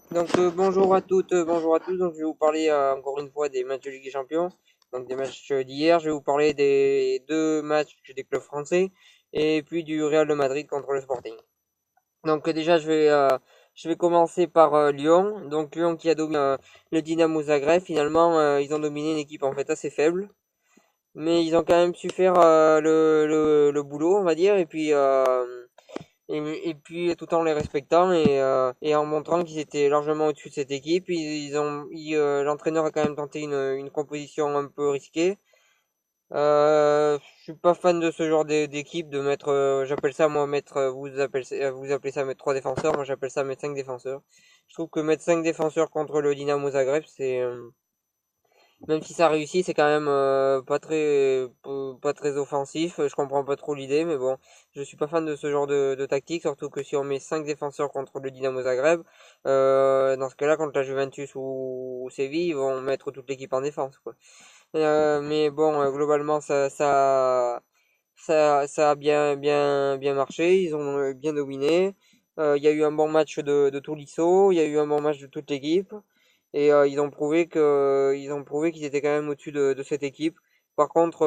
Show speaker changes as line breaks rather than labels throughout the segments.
Bonjour à toutes, bonjour à tous. Donc je vais vous parler encore une fois des matchs de Ligue des Champions, donc des matchs d'hier. Je vais vous parler des deux matchs des clubs français et puis du Real de Madrid contre le Sporting. Déjà je vais commencer par Lyon. Donc Lyon qui a dominé le Dynamo Zagreb. Finalement ils ont dominé une équipe en fait assez faible, mais ils ont quand même su faire le boulot, on va dire. Et puis tout en les respectant et en montrant qu'ils étaient largement au-dessus de cette équipe, l'entraîneur a quand même tenté une composition un peu risquée. Je suis pas fan de ce genre d'équipe de mettre, j'appelle ça moi mettre, vous appelez ça mettre trois défenseurs, moi j'appelle ça mettre cinq défenseurs. Je trouve que mettre cinq défenseurs contre le Dynamo Zagreb, même si ça réussit, c'est quand même pas très offensif. Je comprends pas trop l'idée, mais bon, je suis pas fan de ce genre de tactique, surtout que si on met 5 défenseurs contre le Dynamo Zagreb, dans ce cas-là, contre la Juventus ou Séville, ils vont mettre toute l'équipe en défense, quoi. Mais bon, globalement, ça a bien marché. Ils ont bien dominé. Il y a eu un bon match de Tolisso, il y a eu un bon match de toute l'équipe. Et ils ont prouvé qu'ils étaient quand même au-dessus de cette équipe. Par contre,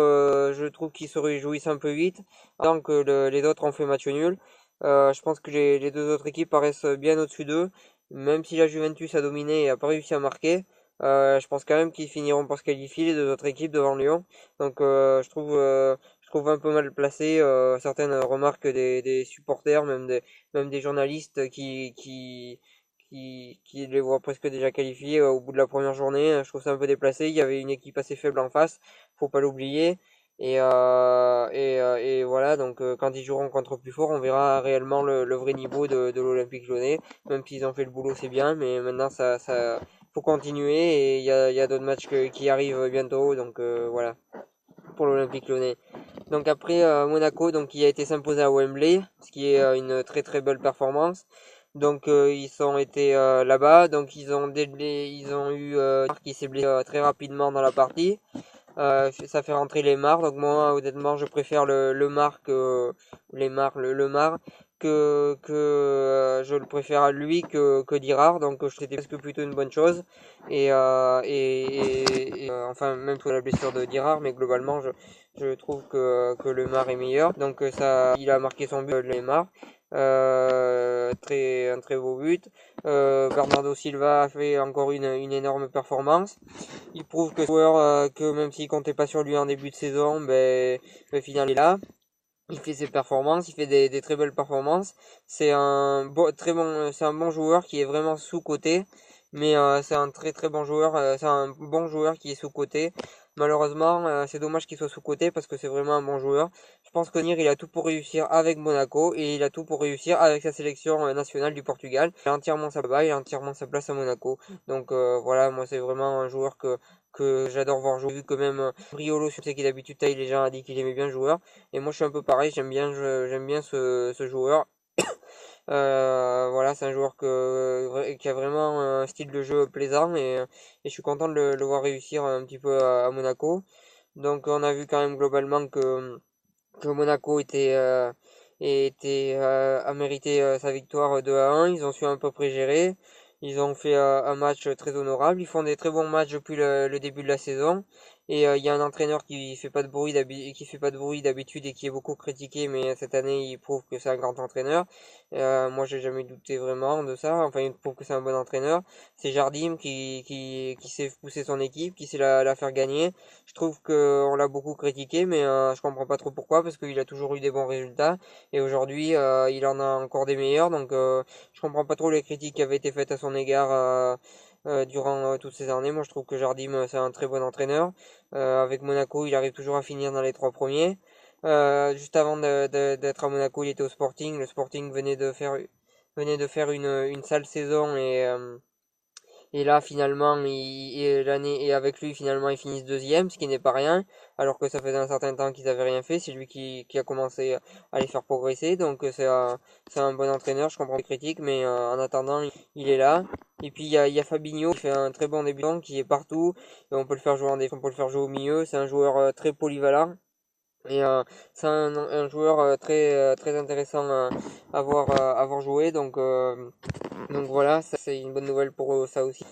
je trouve qu'ils se réjouissent un peu vite, tant que les autres ont fait match nul. Je pense que les deux autres équipes paraissent bien au-dessus d'eux. Même si la Juventus a dominé et a pas réussi à marquer, je pense quand même qu'ils finiront par se qualifier, les deux autres équipes devant Lyon. Je trouve un peu mal placé certaines remarques des supporters, même des journalistes qui les voient presque déjà qualifiés au bout de la première journée. Je trouve ça un peu déplacé. Il y avait une équipe assez faible en face, faut pas l'oublier. Et voilà, quand ils joueront contre plus fort, on verra réellement le vrai niveau de l'Olympique Lyonnais. Même s'ils ont fait le boulot, c'est bien, mais maintenant ça faut continuer et il y a d'autres matchs qui arrivent bientôt. Voilà pour l'Olympique Lyonnais. Donc après Monaco, donc qui a été s'imposer à Wembley, ce qui est une très très belle performance. Ils ont été là-bas, donc ils ont eu qui s'est blessé très rapidement dans la partie. Ça fait rentrer les Lemar. Donc moi honnêtement je préfère le Lemar que je le préfère à lui que Dirard. Donc c'était presque plutôt une bonne chose. Enfin même pour la blessure de Dirard, mais globalement je trouve que Lemar est meilleur. Il a marqué son but, Lemar. Un très beau but. Bernardo Silva a fait encore une énorme performance. Il prouve que que même s'il comptait pas sur lui en début de saison, au final il est là. Il fait ses performances, il fait des très belles performances. C'est un bon joueur qui est vraiment sous-coté, mais c'est un très très bon joueur. C'est un bon joueur qui est sous-coté. Malheureusement, c'est dommage qu'il soit sous-coté parce que c'est vraiment un bon joueur. Je pense qu'Onir il a tout pour réussir avec Monaco et il a tout pour réussir avec sa sélection nationale du Portugal. Il a entièrement sa balle, il a entièrement sa place à Monaco. Voilà, moi c'est vraiment un joueur que j'adore voir jouer, vu que même Riolo, je sais qu'il d'habitude taille les gens, a dit qu'il aimait bien le joueur. Et moi, je suis un peu pareil, j'aime bien ce joueur. Voilà, c'est un joueur qui a vraiment un style de jeu plaisant et je suis content de le voir réussir un petit peu à Monaco. Donc, on a vu quand même globalement que Monaco a mérité sa victoire 2-1. Ils ont su à peu près gérer. Ils ont fait un match très honorable. Ils font des très bons matchs depuis le début de la saison. Et il y a un entraîneur qui fait pas de bruit d'habitude et qui est beaucoup critiqué, mais cette année il prouve que c'est un grand entraîneur. Moi j'ai jamais douté vraiment de ça. Enfin il prouve que c'est un bon entraîneur. C'est Jardim qui sait pousser son équipe, qui sait la faire gagner. Je trouve qu'on l'a beaucoup critiqué, mais je comprends pas trop pourquoi, parce qu'il a toujours eu des bons résultats. Et aujourd'hui, il en a encore des meilleurs. Je comprends pas trop les critiques qui avaient été faites à son égard durant toutes ces années. Moi, je trouve que Jardim, c'est un très bon entraîneur. Avec Monaco, il arrive toujours à finir dans les trois premiers. Juste avant d'être à Monaco, il était au Sporting. Le Sporting venait de faire une sale saison et là, finalement, et avec lui, finalement, ils finissent deuxième, ce qui n'est pas rien, alors que ça faisait un certain temps qu'ils avaient rien fait. C'est lui qui a commencé à les faire progresser. C'est un bon entraîneur, je comprends les critiques, mais en attendant, il est là. Et puis, il y a Fabinho qui fait un très bon débutant, qui est partout. Et on peut le faire jouer en défense, on peut le faire jouer au milieu. C'est un joueur très polyvalent. Et c'est un joueur très intéressant à voir jouer. Donc voilà, ça c'est une bonne nouvelle pour eux, ça aussi.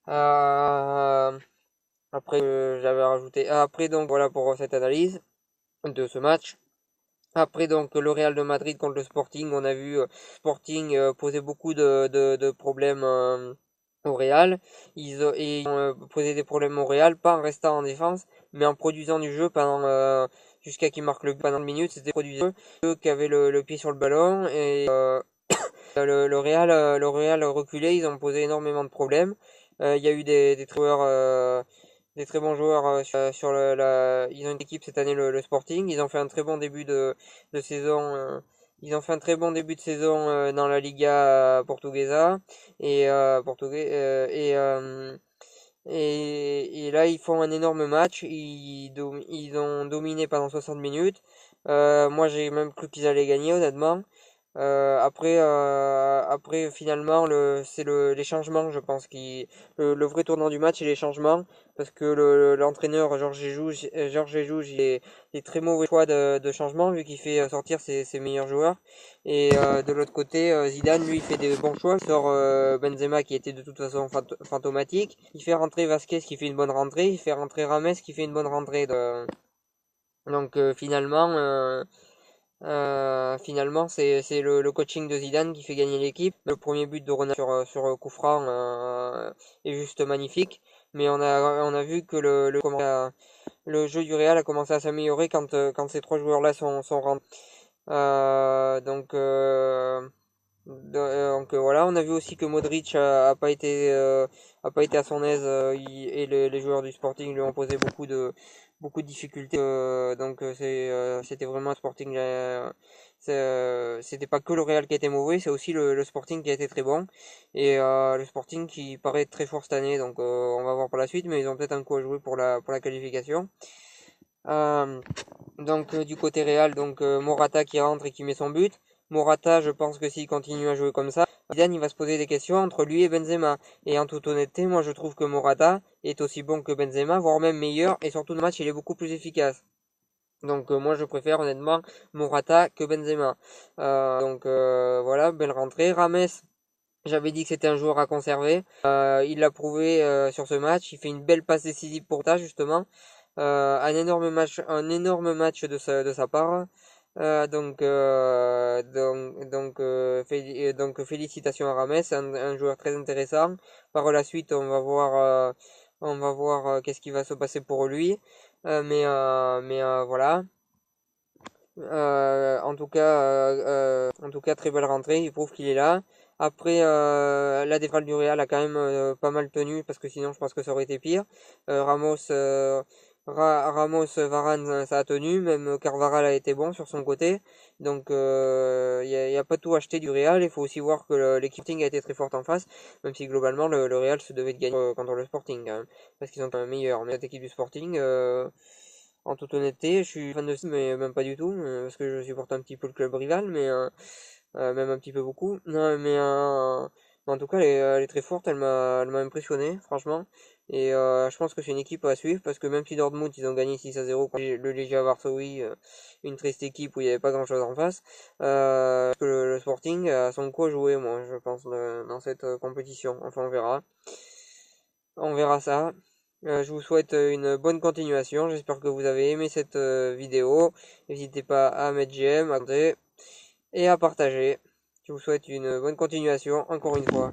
Euh, Après, j'avais rajouté. Après, donc voilà pour cette analyse de ce match. Après, donc le Real de Madrid contre le Sporting, on a vu Sporting poser beaucoup de problèmes au Real. Ils ont posé des problèmes au Real, pas en restant en défense, mais en produisant du jeu pendant jusqu'à qu'ils marquent le but pendant une minute. C'était produisant eux qui avaient le pied sur le ballon et le Real reculé. Ils ont posé énormément de problèmes. Il y a eu des très bons joueurs sur ils ont une équipe cette année, le Sporting. Ils ont fait un très bon début de saison. Ils ont fait un très bon début de saison dans la Liga Portuguesa et là ils font un énorme match. Ils ont dominé pendant 60 minutes. Moi j'ai même cru qu'ils allaient gagner honnêtement. Après, finalement, c'est les changements, je pense, le vrai tournant du match, c'est les changements, parce que l'entraîneur Georges Jesus, il est très mauvais choix de changement, vu qu'il fait sortir ses meilleurs joueurs. Et de l'autre côté, Zidane, lui, il fait des bons choix. Il sort Benzema, qui était de toute façon fantomatique. Il fait rentrer Vasquez, qui fait une bonne rentrée. Il fait rentrer Rames, qui fait une bonne rentrée. Donc finalement, c'est le coaching de Zidane qui fait gagner l'équipe. Le premier but de Ronaldo sur coup franc est juste magnifique. Mais on a vu que le jeu du Real a commencé à s'améliorer quand ces trois joueurs-là sont rentrés. Donc, voilà, on a vu aussi que Modric a pas été à son aise et les joueurs du Sporting lui ont posé beaucoup de difficultés. C'était vraiment un Sporting. C'était pas que le Real qui était mauvais, c'est aussi le Sporting qui a été très bon et le Sporting qui paraît très fort cette année. Donc on va voir pour la suite, mais ils ont peut-être un coup à jouer pour la qualification. Euh, du côté Real, Morata qui rentre et qui met son but. Morata, je pense que s'il continue à jouer comme ça, Zidane il va se poser des questions entre lui et Benzema. Et en toute honnêteté, moi je trouve que Morata est aussi bon que Benzema, voire même meilleur, et surtout le match il est beaucoup plus efficace. Donc moi je préfère honnêtement Morata que Benzema. Voilà, belle rentrée. Rames, j'avais dit que c'était un joueur à conserver. Il l'a prouvé sur ce match. Il fait une belle passe décisive pour ta justement. Un énorme match de sa part. Donc félicitations à Rames, un joueur très intéressant. Par la suite, on va voir qu'est-ce qui va se passer pour lui. Voilà. En tout cas, très belle rentrée. Il prouve qu'il est là. Après, la défense du Real a quand même pas mal tenu parce que sinon, je pense que ça aurait été pire. Ramos, Varane, ça a tenu. Même Carvajal a été bon sur son côté. Donc, y a pas tout acheté du Real. Il faut aussi voir que l'équipe Sporting a été très forte en face. Même si globalement, le Real se devait de gagner contre le Sporting, quand même, parce qu'ils sont quand même meilleurs. Mais cette équipe du Sporting. En toute honnêteté, je suis fan de ça, mais même pas du tout, parce que je supporte un petit peu le club rival, même un petit peu beaucoup. Non, mais en tout cas, elle est très forte, elle m'a impressionné, franchement. Et je pense que c'est une équipe à suivre, parce que même si Dortmund, ils ont gagné 6-0 contre le Legia Varsovie, une triste équipe où il n'y avait pas grand-chose en face, que le Sporting a son coup à jouer, moi, je pense, dans cette compétition. Enfin, on verra. On verra ça. Je vous souhaite une bonne continuation. J'espère que vous avez aimé cette vidéo. N'hésitez pas à mettre j'aime, à commenter et à partager. Je vous souhaite une bonne continuation encore une fois.